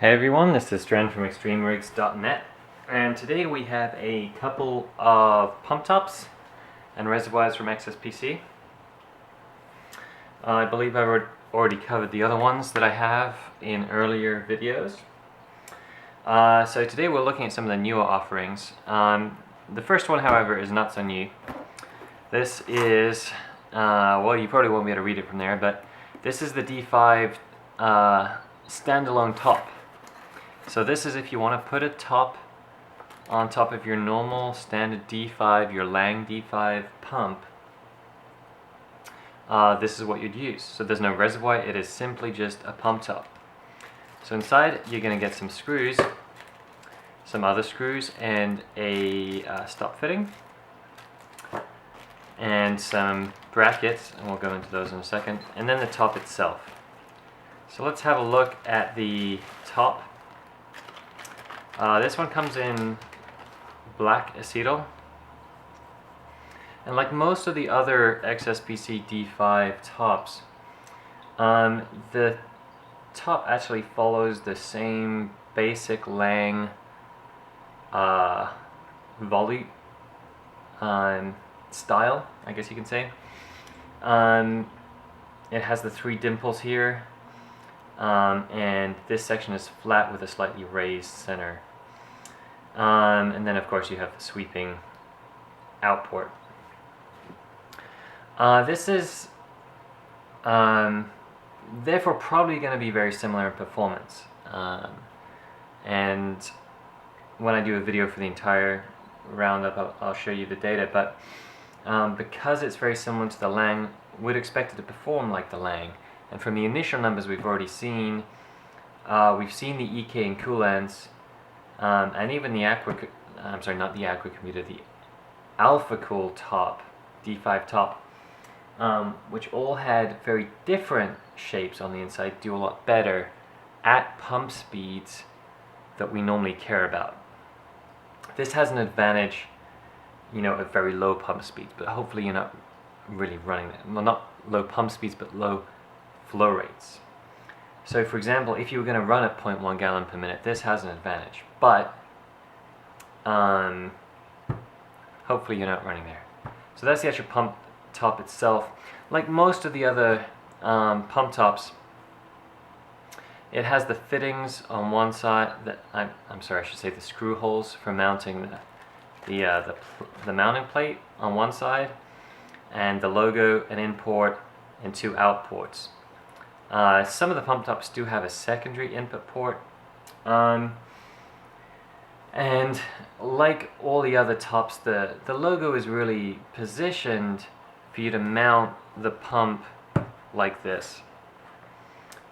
Hey everyone, this is Strand from ExtremeRigs.net, and today we have a couple of pump tops and reservoirs from XSPC. I believe I've already covered the other ones that I have in earlier videos. So today we're looking at some of the newer offerings. The first one, however, is not so new. This is, well, you probably won't be able to read it from there, but this is the D5 standalone top. So this is if you want to put a top on top of your normal standard D5, your Lang D5 pump, this is what you'd use. So there's no reservoir, it is simply just a pump top. So inside you're going to get some screws, some other screws, and a stop fitting, and some brackets, and we'll go into those in a second, and then the top itself. So let's have a look at the top. This one comes in black acetal, and like most of the other XSPC D5 tops, the top actually follows the same basic Lang volley style, I guess you can say. It has the 3 dimples here, and this section is flat with a slightly raised center. And then of course you have the sweeping outport. This is therefore probably going to be very similar in performance, and when I do a video for the entire roundup I'll show you the data, but because it's very similar to the Lang, we'd expect it to perform like the Lang. And from the initial numbers we've already seen, we've seen the EK and coolants, and even the the Alpha Cool top, D5 top, which all had very different shapes on the inside, do a lot better at pump speeds that we normally care about. This has an advantage, at very low pump speeds, but hopefully you're not really running that. Well, not low pump speeds, but low flow rates. So for example, if you were going to run at 0.1 gallon per minute, this has an advantage, but hopefully you're not running there. So that's the actual pump top itself. Like most of the other pump tops, it has the fittings on one side, I should say the screw holes for mounting the mounting plate on one side, and the logo, an in port, and 2 out ports. Some of the pump tops do have a secondary input port, and like all the other tops, the logo is really positioned for you to mount the pump like this.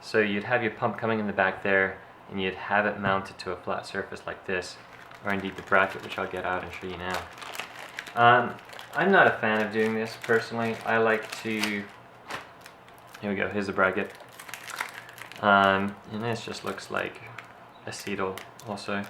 So you'd have your pump coming in the back there, and you'd have it mounted to a flat surface like this, or indeed the bracket, which I'll get out and show you now. I'm not a fan of doing this personally. I like to, here we go, here's the bracket. And this just looks like acetal also.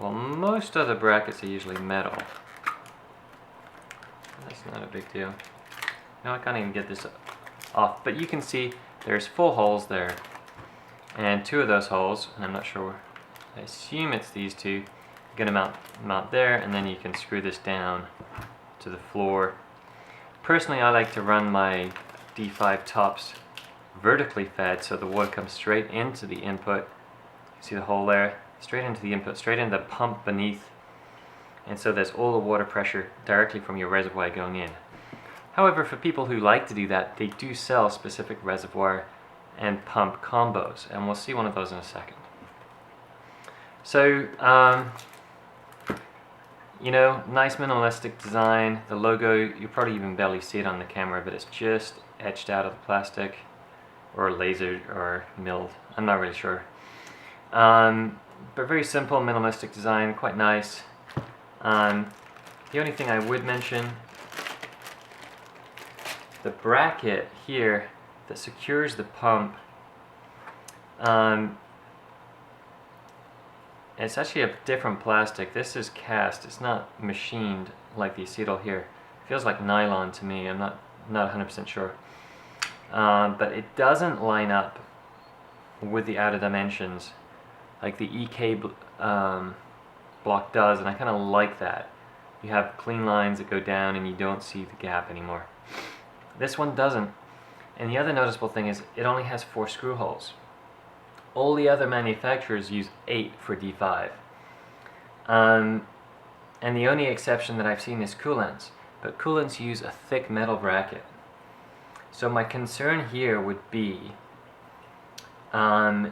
Well, most other brackets are usually metal. That's not a big deal. No, I can't even get this off, but you can see there's 4 holes there, and 2 of those holes, and I'm not sure, I assume it's these 2, you're going to mount there, and then you can screw this down to the floor. Personally, I like to run my D5 tops vertically fed, so the water comes straight into the input. You see the hole there? Straight into the input, straight into the pump beneath, and so there's all the water pressure directly from your reservoir going in. However, for people who like to do that, they do sell specific reservoir and pump combos, and we'll see one of those in a second. So, nice minimalistic design. The logo, you probably even barely see it on the camera, but it's just etched out of the plastic, or lasered, or milled. I'm not really sure. But very simple, minimalistic design, quite nice. The only thing I would mention, the bracket here that secures the pump, it's actually a different plastic. This is cast, it's not machined like the acetal here. It feels like nylon to me, I'm not 100% sure. but it doesn't line up with the outer dimensions like the EK block does, and I kind of like that. You have clean lines that go down and you don't see the gap anymore. This one doesn't. And the other noticeable thing is it only has 4 screw holes. All the other manufacturers use 8 for D5. And the only exception that I've seen is coolants. But coolants use a thick metal bracket. So my concern here would be that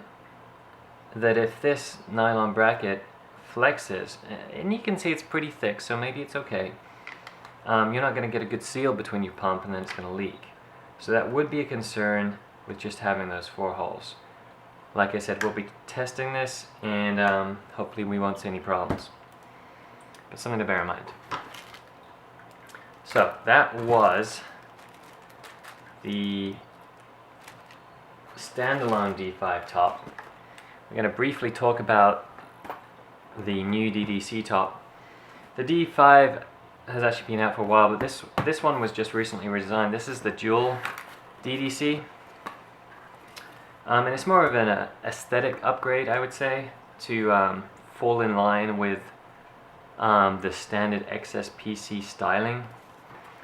if this nylon bracket flexes, and you can see it's pretty thick, so maybe it's okay, you're not going to get a good seal between your pump and then it's going to leak. So that would be a concern with just having those 4 holes. Like I said, we'll be testing this, and hopefully we won't see any problems. But something to bear in mind. So that was the standalone D5 top. We're going to briefly talk about the new DDC top. The D5 has actually been out for a while, but this one was just recently redesigned. This is the Dual DDC. And it's more of an aesthetic upgrade, I would say, to fall in line with the standard XSPC styling.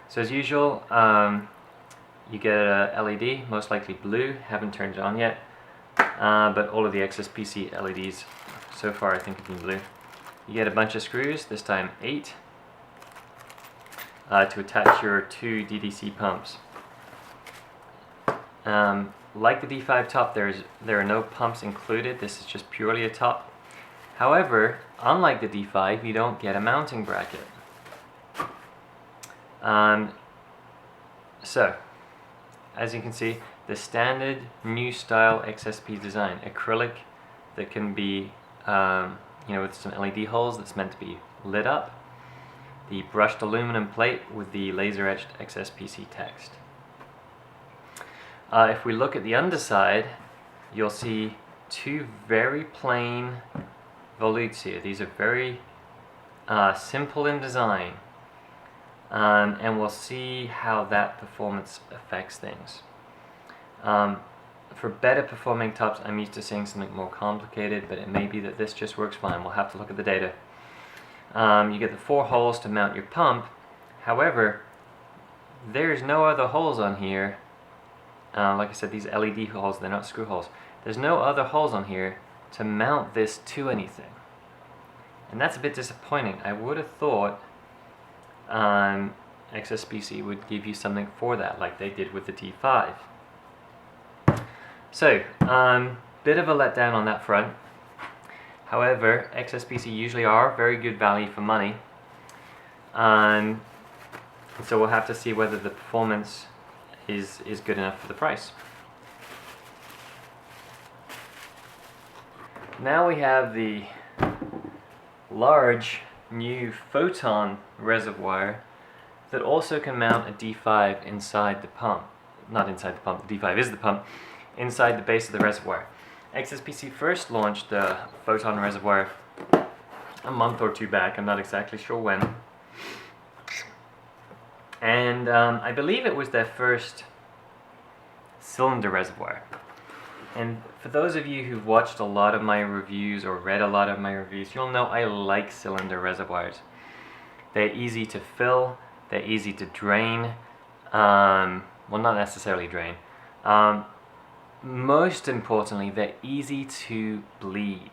So as usual, you get a LED, most likely blue, haven't turned it on yet, but all of the XSPC LEDs so far I think have been blue. You get a bunch of screws, this time 8, to attach your 2 DDC pumps. Like the D5 top, there are no pumps included. This is just purely a top. However, unlike the D5, you don't get a mounting bracket. So, as you can see, the standard new style XSP design, acrylic that can be, with some LED holes that's meant to be lit up. The brushed aluminum plate with the laser etched XSPC text. If we look at the underside, you'll see 2 very plain volutes here. These are very simple in design, and we'll see how that performance affects things. For better performing tops, I'm used to seeing something more complicated, but it may be that this just works fine. We'll have to look at the data. You get the 4 holes to mount your pump. However, there's no other holes on here. Like I said, these LED holes, they're not screw holes. There's no other holes on here to mount this to anything. And that's a bit disappointing. I would have thought XSPC would give you something for that, like they did with the D5. So, bit of a letdown on that front. However, XSPC usually are very good value for money. So we'll have to see whether the performance is good enough for the price. Now we have the large new Photon reservoir that also can mount a D5 inside the pump. Not inside the pump, the D5 is the pump, inside the base of the reservoir. XSPC first launched the Photon reservoir a month or 2 back, I'm not exactly sure when. And I believe it was their first cylinder reservoir. And for those of you who've watched a lot of my reviews or read a lot of my reviews, you'll know I like cylinder reservoirs. They're easy to fill, they're easy to drain. Well, not necessarily drain. Most importantly, they're easy to bleed.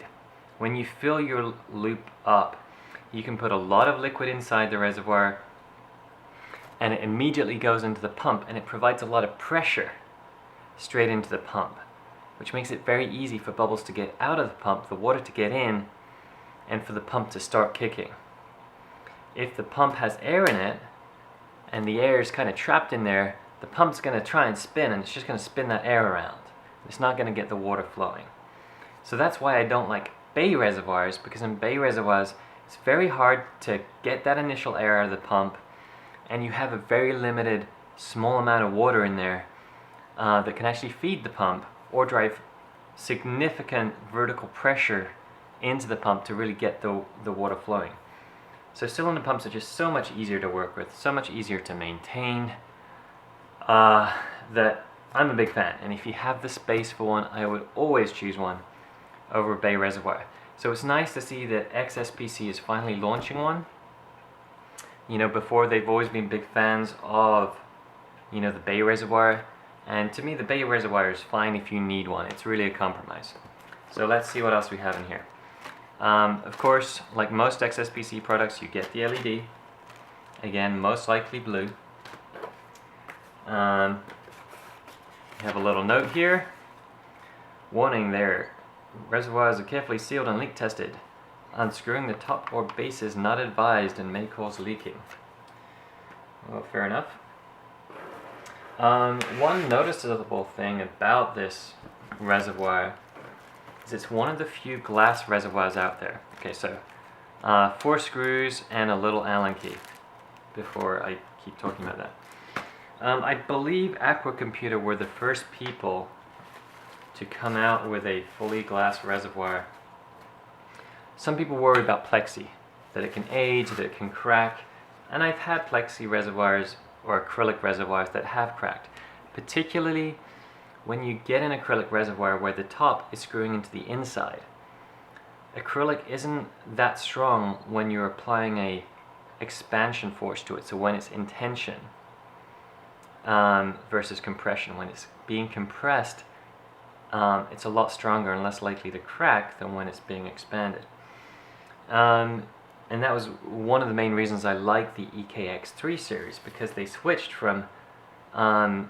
When you fill your loop up, you can put a lot of liquid inside the reservoir, and it immediately goes into the pump, and it provides a lot of pressure straight into the pump, which makes it very easy for bubbles to get out of the pump, the water to get in, and for the pump to start kicking. If the pump has air in it, and the air is kind of trapped in there, the pump's going to try and spin, and it's just going to spin that air around. It's not going to get the water flowing. So that's why I don't like bay reservoirs, because in bay reservoirs, it's very hard to get that initial air out of the pump, and you have a very limited, small amount of water in there that can actually feed the pump or drive significant vertical pressure into the pump to really get the water flowing. So cylinder pumps are just so much easier to work with, so much easier to maintain, that I'm a big fan, and if you have the space for one, I would always choose one over a bay reservoir. So it's nice to see that XSPC is finally launching one. You know, before they've always been big fans of, you know, the bay reservoir, and to me the bay reservoir is fine if you need one. It's really a compromise. So let's see what else we have in here. Of course, like most XSPC products, you get the LED. Again, most likely blue. You have a little note here. Warning there. Reservoirs are carefully sealed and leak tested. Unscrewing the top or base is not advised and may cause leaking. Well, fair enough. One noticeable thing about this reservoir is it's one of the few glass reservoirs out there. Okay, so 4 screws and a little Allen key before I keep talking about that. I believe Aqua Computer were the first people to come out with a fully glass reservoir. Some people worry about plexi, that it can age, that it can crack, and I've had plexi reservoirs or acrylic reservoirs that have cracked, particularly when you get an acrylic reservoir where the top is screwing into the inside. Acrylic isn't that strong when you're applying a expansion force to it, so when it's in tension versus compression. When it's being compressed, it's a lot stronger and less likely to crack than when it's being expanded. And that was one of the main reasons I like the EKX3 series, because they switched from the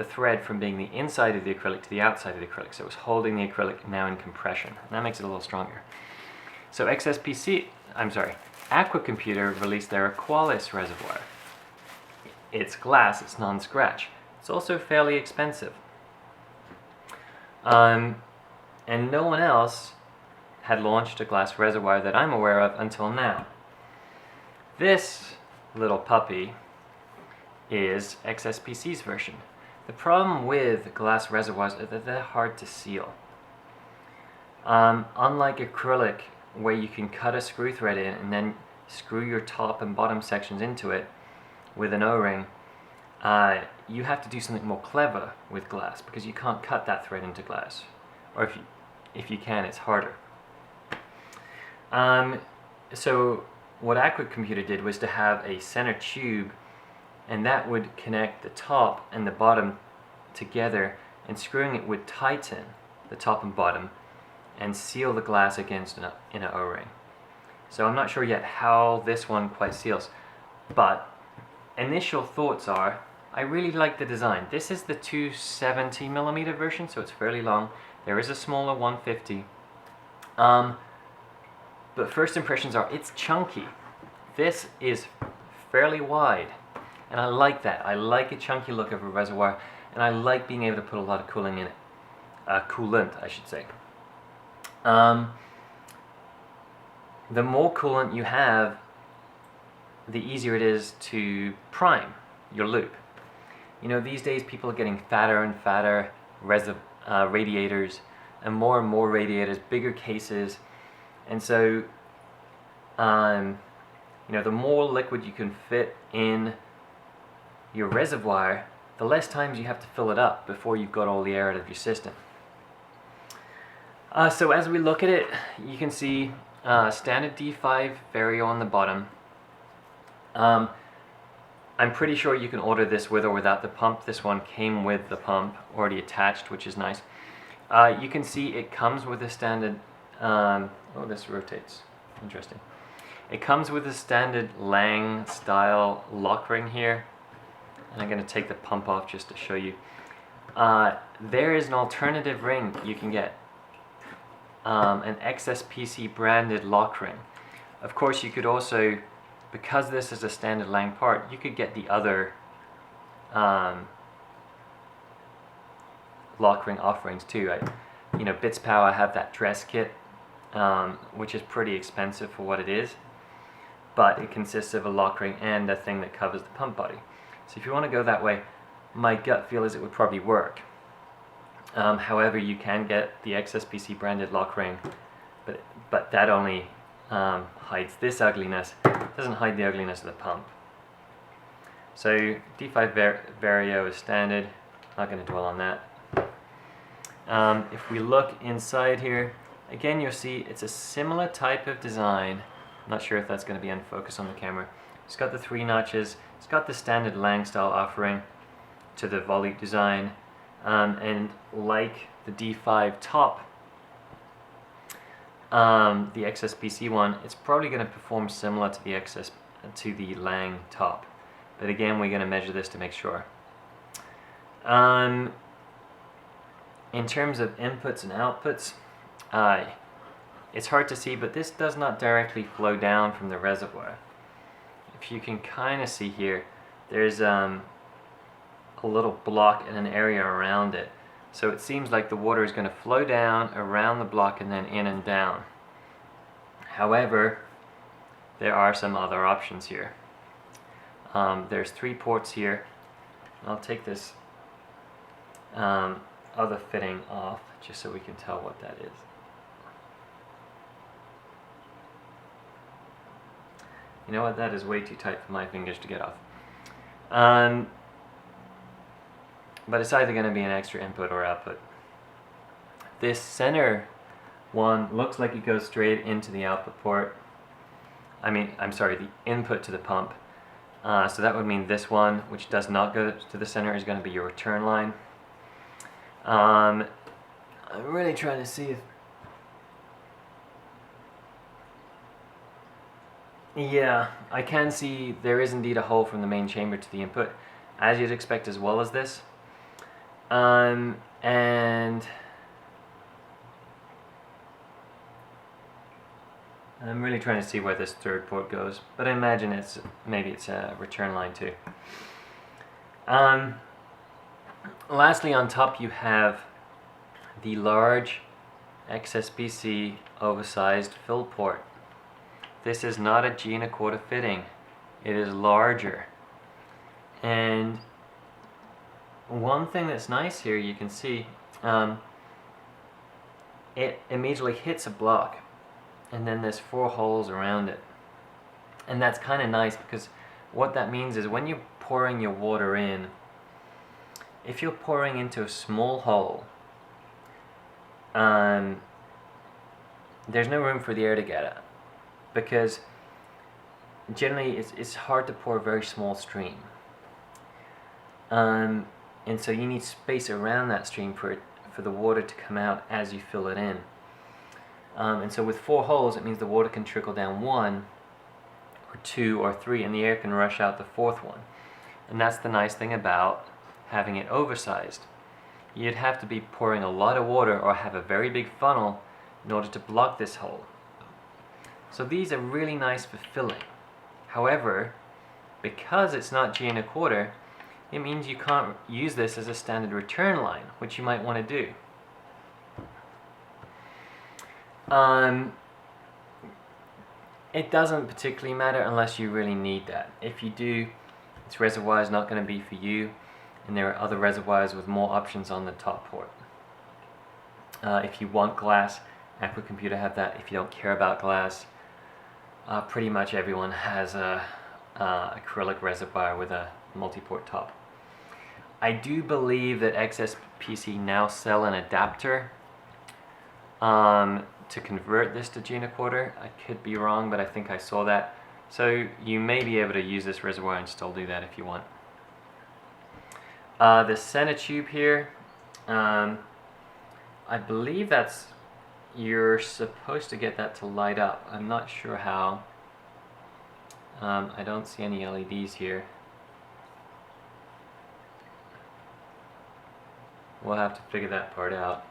thread from being the inside of the acrylic to the outside of the acrylic, so it was holding the acrylic now in compression, and that makes it a little stronger. So Aqua Computer released their Aqualis reservoir. It's glass, it's non-scratch. It's also fairly expensive. And no one else had launched a glass reservoir that I'm aware of until now. This little puppy is XSPC's version. The problem with glass reservoirs is that they're hard to seal. Unlike acrylic, where you can cut a screw thread in and then screw your top and bottom sections into it with an O-ring, you have to do something more clever with glass, because you can't cut that thread into glass. Or if you can, it's harder. So what Aqua Computer did was to have a center tube, and that would connect the top and the bottom together, and screwing it would tighten the top and bottom and seal the glass against in an O-ring. So I'm not sure yet how this one quite seals, but initial thoughts are, I really like the design. This is the 270mm version, so it's fairly long. There is a smaller 150. But first impressions are, it's chunky. This is fairly wide, and I like that. I like a chunky look of a reservoir, and I like being able to put a lot of cooling in it. Coolant, I should say. The more coolant you have, the easier it is to prime your loop. You know, these days people are getting fatter and fatter radiators, and more radiators, bigger cases, and so you know, the more liquid you can fit in your reservoir, the less times you have to fill it up before you've got all the air out of your system. So as we look at it, you can see standard D5 Vario on the bottom. I'm pretty sure you can order this with or without the pump. This one came with the pump already attached, which is nice. You can see it comes with a standard, oh, this rotates, interesting. It comes with a standard Lang style lock ring here, and I'm going to take the pump off just to show you. There is an alternative ring you can get, an XSPC branded lock ring. Of course, you could also, because this is a standard Lang part, you could get the other lock ring offerings too. You know, Bits Power have that dress kit, which is pretty expensive for what it is, but it consists of a lock ring and a thing that covers the pump body. So if you want to go that way, my gut feel is it would probably work. However, you can get the XSPC branded lock ring, but that only hides this ugliness. It doesn't hide the ugliness of the pump. So D5 Vario is standard. Not going to dwell on that. If we look inside here, again you'll see it's a similar type of design. I'm not sure if that's going to be in focus on the camera. It's got the 3 notches, it's got the standard Lang style offering to the volute design, and like the D5 top, the XSPC one, it's probably going to perform similar to the Lang top. But again, we're going to measure this to make sure. In terms of inputs and outputs, it's hard to see, but this does not directly flow down from the reservoir. If you can kind of see here, there's a little block and an area around it. So it seems like the water is going to flow down around the block and then in and down. However, there are some other options here. There's 3 ports here. I'll take this other fitting off just so we can tell what that is. You know what, that is way too tight for my fingers to get off. But it's either going to be an extra input or output. This center one looks like it goes straight into the output port. I'm sorry, the input to the pump. So that would mean this one, which does not go to the center, is going to be your return line. I'm really trying to see if... Yeah, I can see there is indeed a hole from the main chamber to the input, as you'd expect, as well as this. And I'm really trying to see where this 3rd port goes, but I imagine maybe it's a return line too. Lastly, on top you have the large XSPC oversized fill port. This is not a G and a quarter fitting. It is larger. And one thing that's nice here, you can see, it immediately hits a block, and then there's 4 holes around it. And that's kind of nice, because what that means is when you're pouring your water in, if you're pouring into a small hole, there's no room for the air to get at, because generally it's hard to pour a very small stream. And so you need space around that stream for the water to come out as you fill it in. And so with 4 holes, it means the water can trickle down 1 or 2 or 3, and the air can rush out the 4th one. And that's the nice thing about having it oversized. You'd have to be pouring a lot of water or have a very big funnel in order to block this hole. So these are really nice for filling. However, because it's not G and a quarter, it means you can't use this as a standard return line, which you might want to do. It doesn't particularly matter unless you really need that. If you do, this reservoir is not going to be for you, and there are other reservoirs with more options on the top port. If you want glass, Aquacomputer have that. If you don't care about glass, pretty much everyone has a acrylic reservoir with a multi-port top. I do believe that XSPC now sell an adapter to convert this to G and a quarter. I could be wrong, but I think I saw that. So you may be able to use this reservoir and still do that if you want. The center tube here, I believe you're supposed to get that to light up. I'm not sure how. I don't see any LEDs here. We'll have to figure that part out.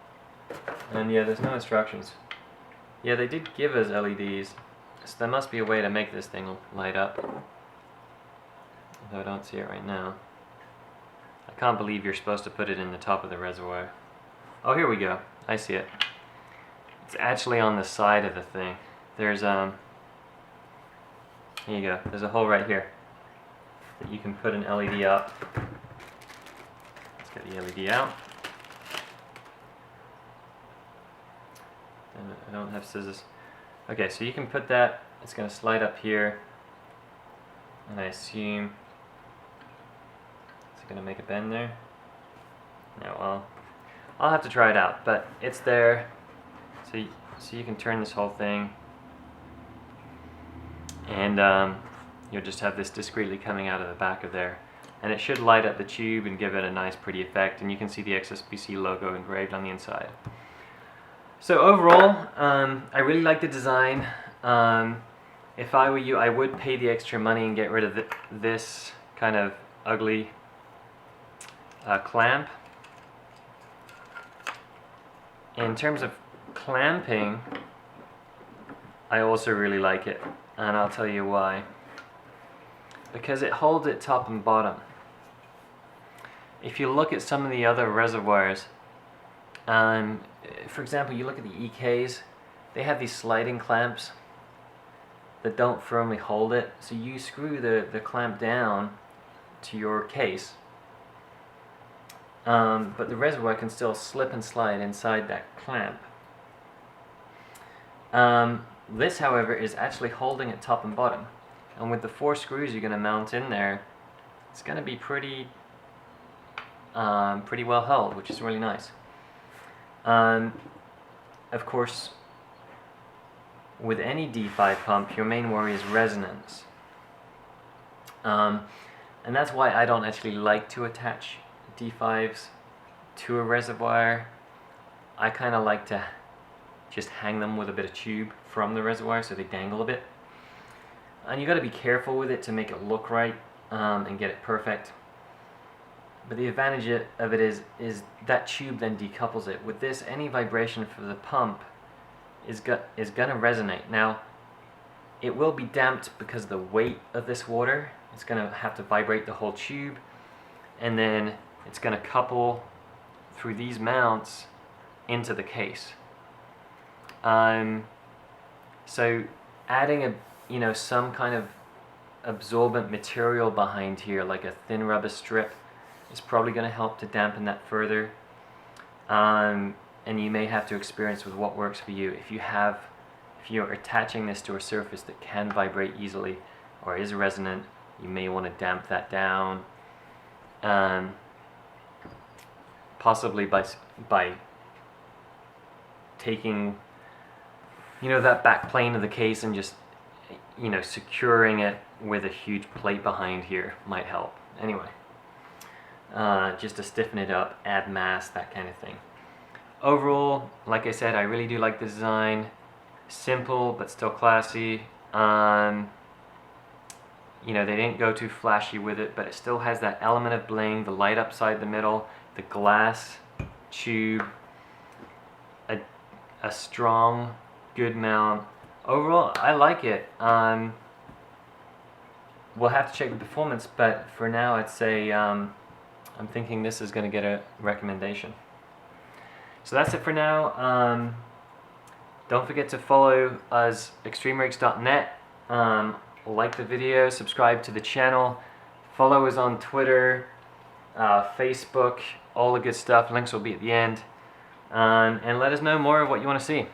And yeah, there's no instructions. Yeah, they did give us LEDs, so there must be a way to make this thing light up. Although I don't see it right now. I can't believe you're supposed to put it in the top of the reservoir. Oh, here we go. I see it. It's actually on the side of the thing. There's here you go. There's a hole right here that you can put an LED up. Let's get the LED out. And I don't have scissors. Okay, so you can put that. It's going to slide up here, and I assume it's going to make a bend there. Yeah, well, I'll have to try it out, but it's there. So you can turn this whole thing, and you'll just have this discreetly coming out of the back of there. And it should light up the tube and give it a nice pretty effect, and you can see the XSPC logo engraved on the inside. So overall, I really like the design. If I were you, I would pay the extra money and get rid of this kind of ugly clamp. In terms of clamping, I also really like it, and I'll tell you why. Because it holds it top and bottom. If you look at some of the other reservoirs, for example, you look at the EKs, they have these sliding clamps that don't firmly hold it, so you screw the clamp down to your case, but the reservoir can still slip and slide inside that clamp. This, however, is actually holding it top and bottom, and with the 4 screws you're going to mount in there, it's going to be pretty well held, which is really nice. Of course, with any D5 pump, your main worry is resonance. And that's why I don't actually like to attach D5s to a reservoir. I kind of like to just hang them with a bit of tube from the reservoir so they dangle a bit. And you got to be careful with it to make it look right and get it perfect. But the advantage of it is that tube then decouples it. With this, any vibration for the pump is going to resonate. Now, it will be damped because of the weight of this water. It's going to have to vibrate the whole tube, and then it's going to couple through these mounts into the case. So adding some kind of absorbent material behind here, like a thin rubber strip, is probably going to help to dampen that further. And you may have to experience with what works for you. If you're attaching this to a surface that can vibrate easily or is resonant, you may want to damp that down, possibly by taking that back plane of the case and just securing it with a huge plate behind here might help. Anyway, just to stiffen it up, add mass, that kind of thing. Overall, like I said, I really do like the design. Simple but still classy. They didn't go too flashy with it, but it still has that element of bling, the light upside the middle, the glass tube, a strong, good mount. Overall, I like it. We'll have to check the performance, but for now I'd say I'm thinking this is going to get a recommendation. So that's it for now. Don't forget to follow us, extremerigs.net. Like the video, subscribe to the channel, follow us on Twitter, Facebook, all the good stuff. Links will be at the end. And let us know more of what you want to see.